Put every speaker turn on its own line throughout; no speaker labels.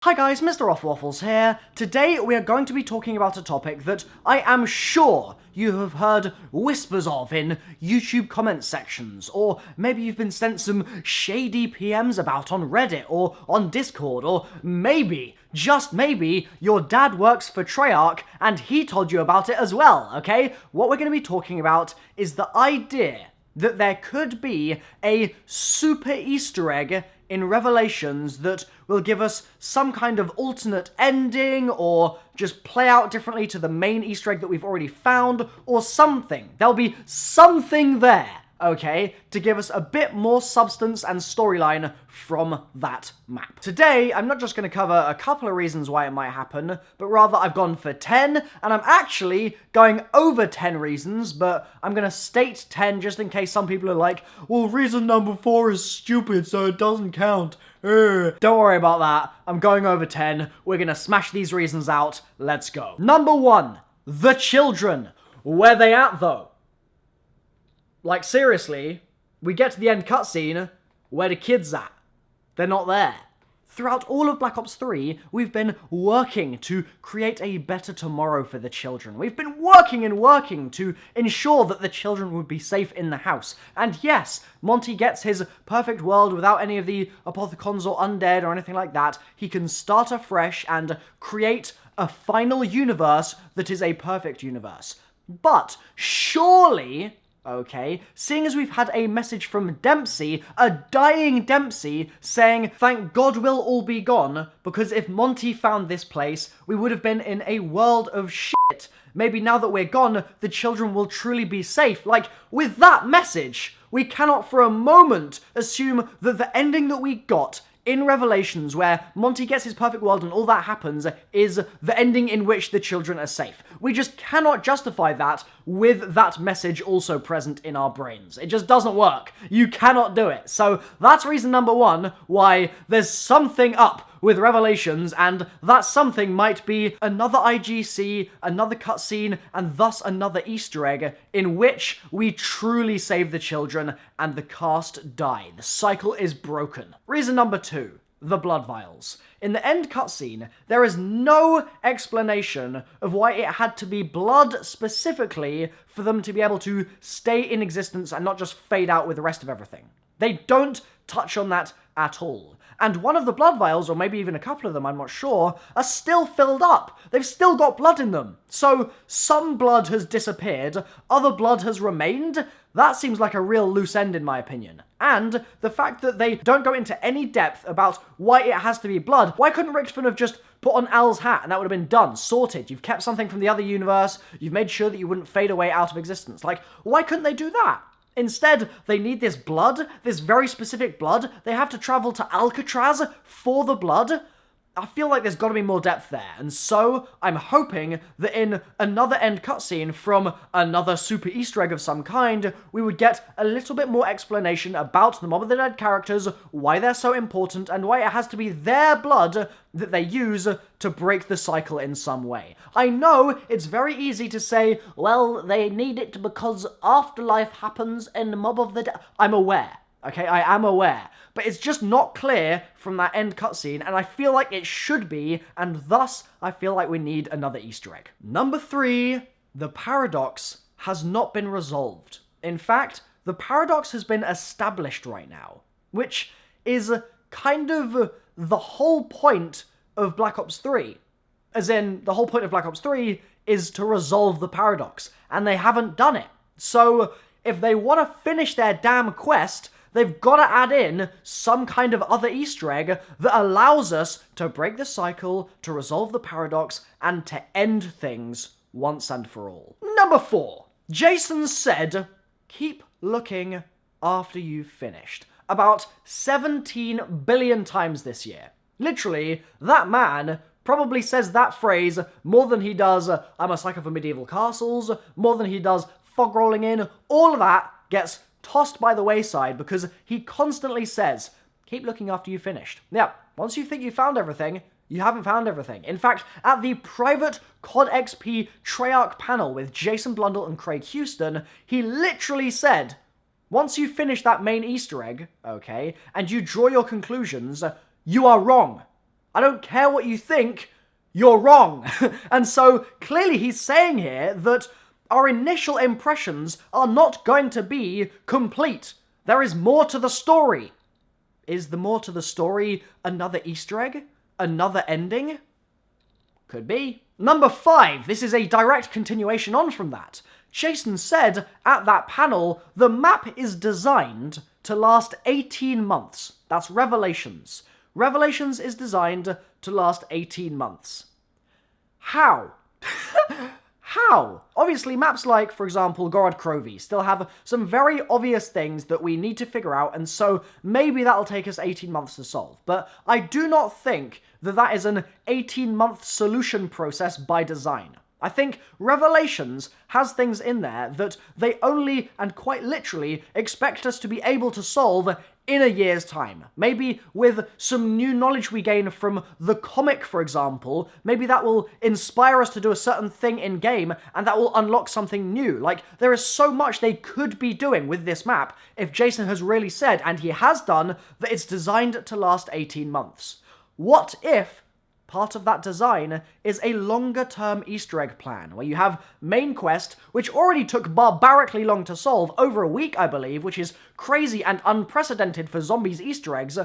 Hi guys, MrRoflWaffles here. Today we are going to be talking about a topic that I am sure you have heard whispers of in YouTube comment sections, or maybe you've been sent some shady PMs about on Reddit or on Discord, or maybe, just maybe, your dad works for Treyarch and he told you about it as well, okay? What we're going to be talking about is the idea that there could be a super Easter egg in Revelations that will give us some kind of alternate ending, or just play out differently to the main Easter egg that we've already found, or something. There'll be something there, okay, to give us a bit more substance and storyline from that map. Today, I'm not just going to cover a couple of reasons why it might happen, but rather I've gone for 10, and I'm actually going over 10 reasons, but I'm going to state 10 just in case some people are like, well, reason number 4 is stupid, so it doesn't count. Don't worry about that. I'm going over 10. We're going to smash these reasons out. Let's go. Number 1, the children. Where they at, though? Like, seriously, we get to the end cutscene, where the kids at? They're not there. Throughout all of Black Ops 3, we've been working to create a better tomorrow for the children. We've been working and working to ensure that the children would be safe in the house. And yes, Monty gets his perfect world without any of the apothecons or undead or anything like that. He can start afresh and create a final universe that is a perfect universe. But surely, okay, seeing as we've had a message from Dempsey, a dying Dempsey, saying, thank God we'll all be gone, because if Monty found this place, we would have been in a world of shit. Maybe now that we're gone, the children will truly be safe. Like, with that message, we cannot for a moment assume that the ending that we got in Revelations, where Monty gets his perfect world and all that happens, is the ending in which the children are safe. We just cannot justify that with that message also present in our brains. It just doesn't work. You cannot do it. So that's reason number 1 why there's something up with Revelations, and that something might be another IGC, another cutscene, and thus another Easter egg in which we truly save the children and the cast die. The cycle is broken. Reason number 2. The blood vials. In the end cutscene, there is no explanation of why it had to be blood specifically for them to be able to stay in existence and not just fade out with the rest of everything. They don't touch on that at all. And one of the blood vials, or maybe even a couple of them, I'm not sure, are still filled up. They've still got blood in them. So some blood has disappeared, other blood has remained. That seems like a real loose end in my opinion. And the fact that they don't go into any depth about why it has to be blood. Why couldn't Richmond have just put on Al's hat and that would have been done, sorted? You've kept something from the other universe, you've made sure that you wouldn't fade away out of existence. Like, why couldn't they do that? Instead, they need this blood, this very specific blood. They have to travel to Alcatraz for the blood. I feel like there's got to be more depth there, and so I'm hoping that in another end cutscene from another super Easter egg of some kind, we would get a little bit more explanation about the Mob of the Dead characters, why they're so important, and why it has to be their blood that they use to break the cycle in some way. I know it's very easy to say, well, they need it because afterlife happens in the Mob of the Dead. I'm aware. Okay, I am aware, but it's just not clear from that end cutscene, and I feel like it should be, and thus I feel like we need another Easter egg. Number 3, the paradox has not been resolved. In fact, the paradox has been established right now, which is kind of the whole point of Black Ops 3. As in, the whole point of Black Ops 3 is to resolve the paradox, and they haven't done it. So, if they want to finish their damn quest, they've got to add in some kind of other Easter egg that allows us to break the cycle, to resolve the paradox, and to end things once and for all. Number 4. Jason said, keep looking after you've finished. About 17 billion times this year. Literally, that man probably says that phrase more than he does, I'm a sucker for medieval castles, more than he does fog rolling in. All of that gets tossed by the wayside because he constantly says, keep looking after you've finished. Now, once you think you found everything, you haven't found everything. In fact, at the private CoD XP Treyarch panel with Jason Blundell and Craig Houston, he literally said, once you finish that main Easter egg, okay, and you draw your conclusions, you are wrong. I don't care what you think, you're wrong. And so clearly he's saying here that our initial impressions are not going to be complete. There is more to the story. Is the more to the story another Easter egg? Another ending? Could be. Number 5, this is a direct continuation on from that. Jason said at that panel, the map is designed to last 18 months. That's Revelations. Revelations is designed to last 18 months. How? How? Obviously, maps like, for example, Gorod Krovi still have some very obvious things that we need to figure out, and so maybe that'll take us 18 months to solve. But I do not think that that is an 18-month solution process by design. I think Revelations has things in there that they only, and quite literally, expect us to be able to solve in a year's time. Maybe with some new knowledge we gain from the comic, for example, maybe that will inspire us to do a certain thing in-game, and that will unlock something new. Like, there is so much they could be doing with this map if Jason has really said, and he has done, that it's designed to last 18 months. What if part of that design is a longer-term Easter egg plan, where you have main quest, which already took barbarically long to solve, over a week, I believe, which is crazy and unprecedented for zombies Easter eggs,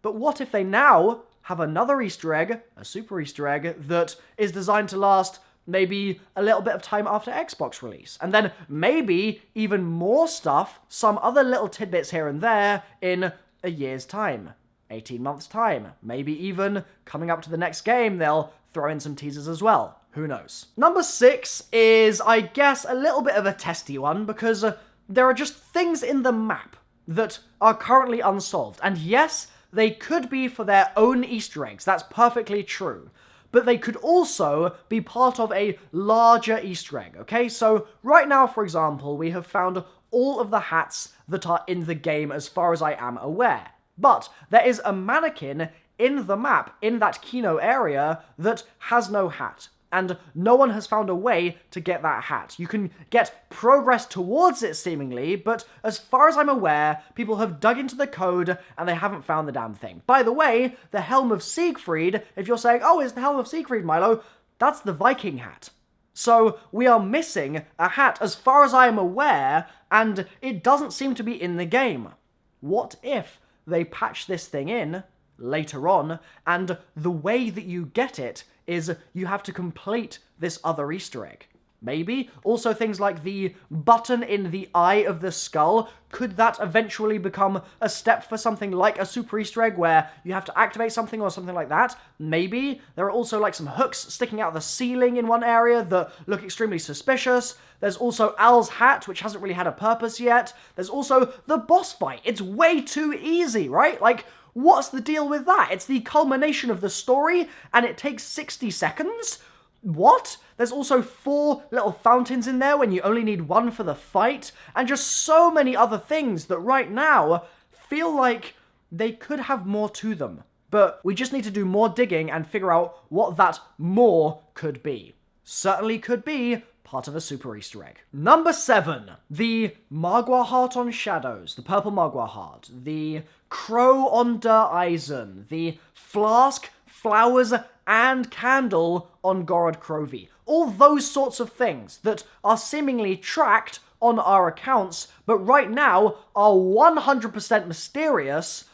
but what if they now have another Easter egg, a super Easter egg, that is designed to last maybe a little bit of time after Xbox release, and then maybe even more stuff, some other little tidbits here and there, in a year's time. 18 months' time. Maybe even coming up to the next game, they'll throw in some teasers as well. Who knows? Number 6 is, I guess, a little bit of a testy one, because there are just things in the map that are currently unsolved. And yes, they could be for their own Easter eggs. That's perfectly true. But they could also be part of a larger Easter egg, okay? So right now, for example, we have found all of the hats that are in the game as far as I am aware. But there is a mannequin in the map, in that Kino area, that has no hat. And no one has found a way to get that hat. You can get progress towards it, seemingly, but as far as I'm aware, people have dug into the code and they haven't found the damn thing. By the way, the Helm of Siegfried, if you're saying, oh, it's the Helm of Siegfried, Milo, that's the Viking hat. So we are missing a hat as far as I am aware, and it doesn't seem to be in the game. What if they patch this thing in later on, and the way that you get it is you have to complete this other Easter egg? Maybe. Also things like the button in the eye of the skull, could that eventually become a step for something like a super Easter egg where you have to activate something or something like that? Maybe. There are also like some hooks sticking out of the ceiling in one area that look extremely suspicious. There's also Al's hat, which hasn't really had a purpose yet. There's also the boss fight. It's way too easy, right? Like, what's the deal with that? It's the culmination of the story, and it takes 60 seconds? What? There's also 4 little fountains in there when you only need 1 for the fight, and just so many other things that right now feel like they could have more to them. But we just need to do more digging and figure out what that more could be. Certainly could be part of a super Easter egg. Number 7, the Magua heart on Shadows, the purple Magua heart, the crow on Der Eisen, the flask, flowers, and candle on Gorod Krovi. All those sorts of things that are seemingly tracked on our accounts, but right now are 100% mysterious.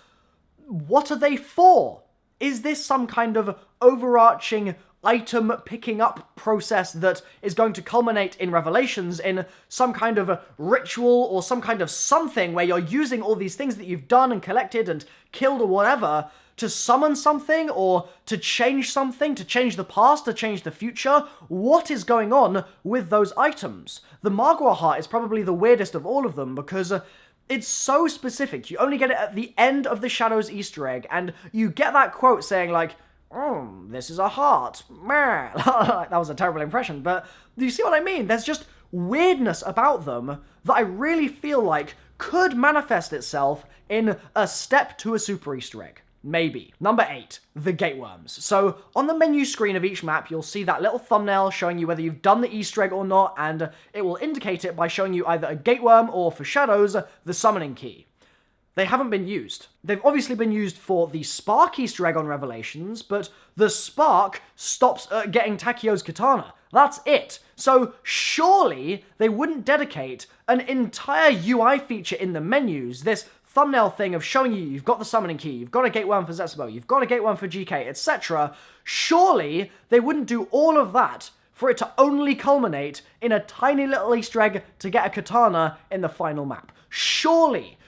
What are they for? Is this some kind of overarching item picking up process that is going to culminate in Revelations in some kind of a ritual or some kind of something where you're using all these things that you've done and collected and killed or whatever to summon something or to change something, to change the past, to change the future? What is going on with those items? The Magua heart is probably the weirdest of all of them because it's so specific. You only get it at the end of the Shadows Easter egg, and you get that quote saying like, oh, this is a heart. Meh. That was a terrible impression, but do you see what I mean? There's just weirdness about them that I really feel like could manifest itself in a step to a super Easter egg. Maybe. Number 8, the gateworms. So on the menu screen of each map, you'll see that little thumbnail showing you whether you've done the Easter egg or not, and it will indicate it by showing you either a gateworm or, for Shadows, the summoning key. They haven't been used. They've obviously been used for the Spark Easter egg on Revelations, but the Spark stops at getting Takio's katana. That's it. So surely they wouldn't dedicate an entire UI feature in the menus, this thumbnail thing of showing you've got the summoning key, you've got a gate 1 for Zetsubo, you've got a gate 1 for GK, etc. Surely they wouldn't do all of that for it to only culminate in a tiny little Easter egg to get a katana in the final map. Surely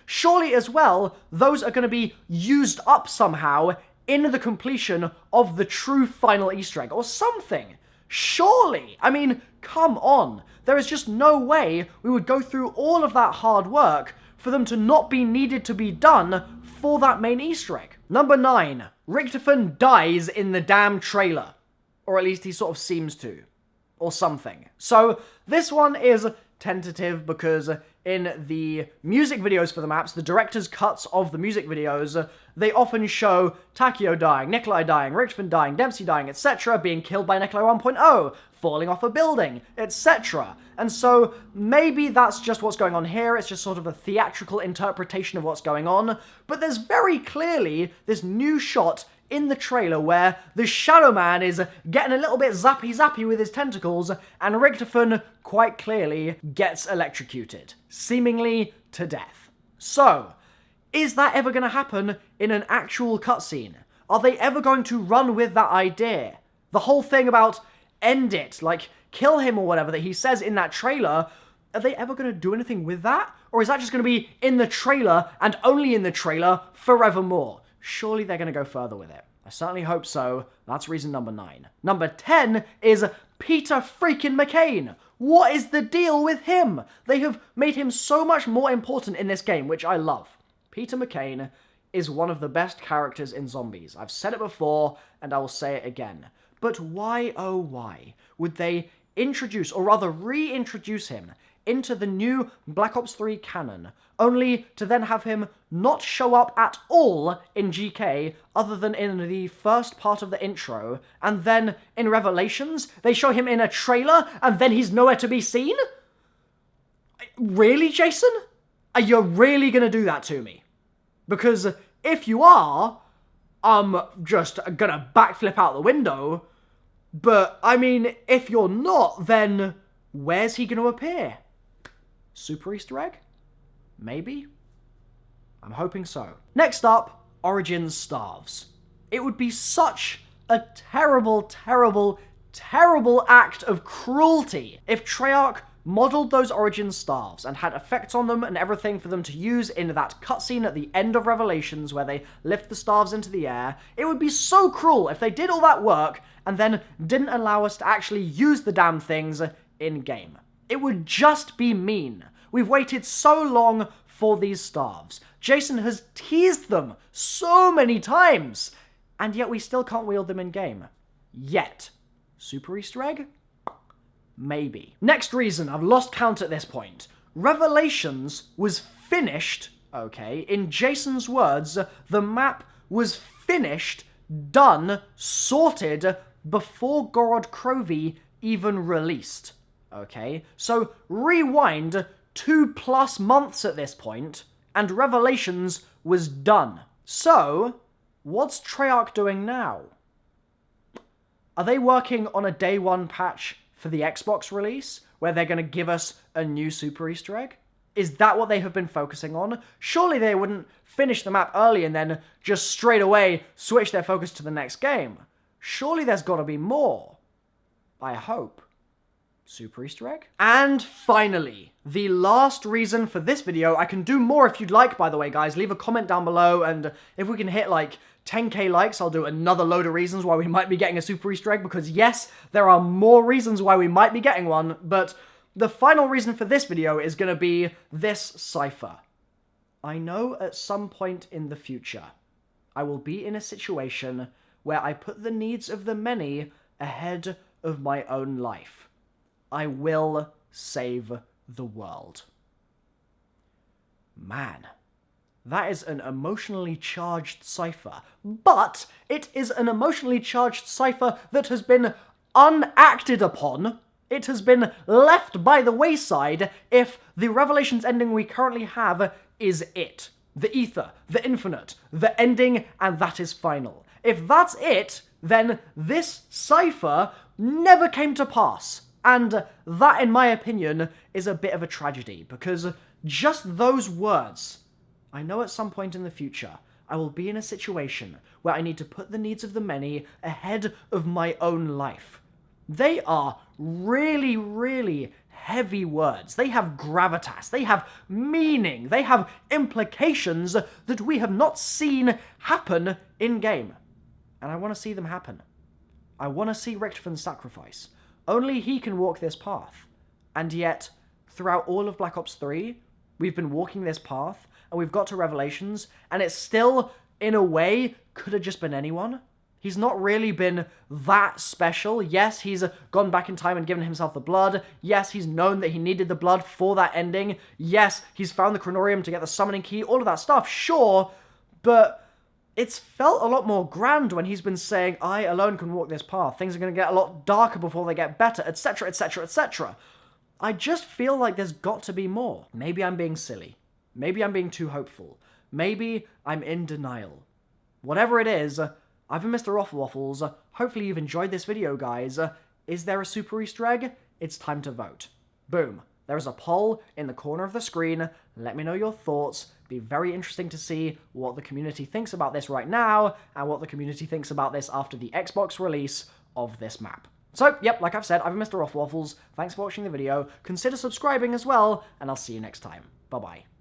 as well, those are going to be used up somehow in the completion of the true final Easter egg or something. Surely. I mean, come on. There is just no way we would go through all of that hard work for them to not be needed to be done for that main Easter egg. Number 9. Richtofen dies in the damn trailer. Or at least he sort of seems to. Or something. So, this one is tentative because in the music videos for the maps, the director's cuts of the music videos, they often show Takio dying, Nikolai dying, Richtofen dying, Dempsey dying, etc., being killed by Nikolai 1.0, falling off a building, etc. And so maybe that's just what's going on here, it's just sort of a theatrical interpretation of what's going on, but there's very clearly this new shot in the trailer where the Shadow Man is getting a little bit zappy with his tentacles, and Richtofen quite clearly gets electrocuted, seemingly to death. So, is that ever going to happen in an actual cutscene? Are they ever going to run with that idea? The whole thing about end it, like kill him or whatever that he says in that trailer, are they ever going to do anything with that? Or is that just going to be in the trailer and only in the trailer forevermore? Surely they're going to go further with it. I certainly hope so. That's reason number 9. Number 10 is Peter freaking McCain. What is the deal with him? They have made him so much more important in this game, which I love. Peter McCain is one of the best characters in Zombies. I've said it before, and I will say it again. But why, oh why, would they introduce, or rather reintroduce him into the new Black Ops 3 canon, only to then have him not show up at all in GK, other than in the first part of the intro, and then in Revelations, they show him in a trailer, and then he's nowhere to be seen? Really, Jason? Are you really gonna do that to me? Because if you are, I'm just gonna backflip out the window, but, I mean, if you're not, then where's he gonna appear? Super Easter egg? Maybe? I'm hoping so. Next up, Origins Starves. It would be such a terrible, terrible, terrible act of cruelty if Treyarch modelled those Origins Starves and had effects on them and everything for them to use in that cutscene at the end of Revelations where they lift the Starves into the air. It would be so cruel if they did all that work and then didn't allow us to actually use the damn things in-game. It would just be mean. We've waited so long for these Starves. Jason has teased them so many times, and yet we still can't wield them in-game. Yet. Super Easter egg? Maybe. Next reason, I've lost count at this point. Revelations was finished, okay, in Jason's words, the map was finished, done, sorted, before Gorod Krovi even released. Okay, so rewind 2+ months at this point, and Revelations was done. So, what's Treyarch doing now? Are they working on a day 1 patch for the Xbox release, where they're going to give us a new Super Easter egg? Is that what they have been focusing on? Surely they wouldn't finish the map early and then just straight away switch their focus to the next game. Surely there's got to be more. I hope. Super Easter egg? And finally, the last reason for this video, I can do more if you'd like, by the way, guys. Leave a comment down below, and if we can hit, like, 10k likes, I'll do another load of reasons why we might be getting a Super Easter egg, because yes, there are more reasons why we might be getting one, but the final reason for this video is going to be this cipher. I know at some point in the future, I will be in a situation where I put the needs of the many ahead of my own life. I will save the world. Man, that is an emotionally charged cipher. But it is an emotionally charged cipher that has been unacted upon. It has been left by the wayside if the Revelations ending we currently have is it. the ether, the infinite, the ending, and that is final. If that's it, then this cipher never came to pass. And that, in my opinion, is a bit of a tragedy, because just those words, I know at some point in the future, I will be in a situation where I need to put the needs of the many ahead of my own life. They are really, really heavy words. They have gravitas, they have meaning, they have implications that we have not seen happen in-game. And I want to see them happen. I want to see Richtofan's sacrifice. Only he can walk this path. And yet, throughout all of Black Ops 3, we've been walking this path, and we've got to Revelations, and it still, in a way, could have just been anyone. He's not really been that special. Yes, he's gone back in time and given himself the blood. Yes, he's known that he needed the blood for that ending. Yes, he's found the Chronorium to get the summoning key, all of that stuff, sure, but it's felt a lot more grand when he's been saying, I alone can walk this path, things are going to get a lot darker before they get better, etc, etc, etc. I just feel like there's got to be more. Maybe I'm being silly. Maybe I'm being too hopeful. Maybe I'm in denial. Whatever it is, I've been MrRoflWaffles. Hopefully you've enjoyed this video, guys. Is there a super Easter egg? It's time to vote. Boom. There is a poll in the corner of the screen. Let me know your thoughts. Be very interesting to see what the community thinks about this right now, and what the community thinks about this after the Xbox release of this map. So, yep, like I've said, I've been MrRoflWaffles. Thanks for watching the video. Consider subscribing as well, and I'll see you next time. Bye-bye.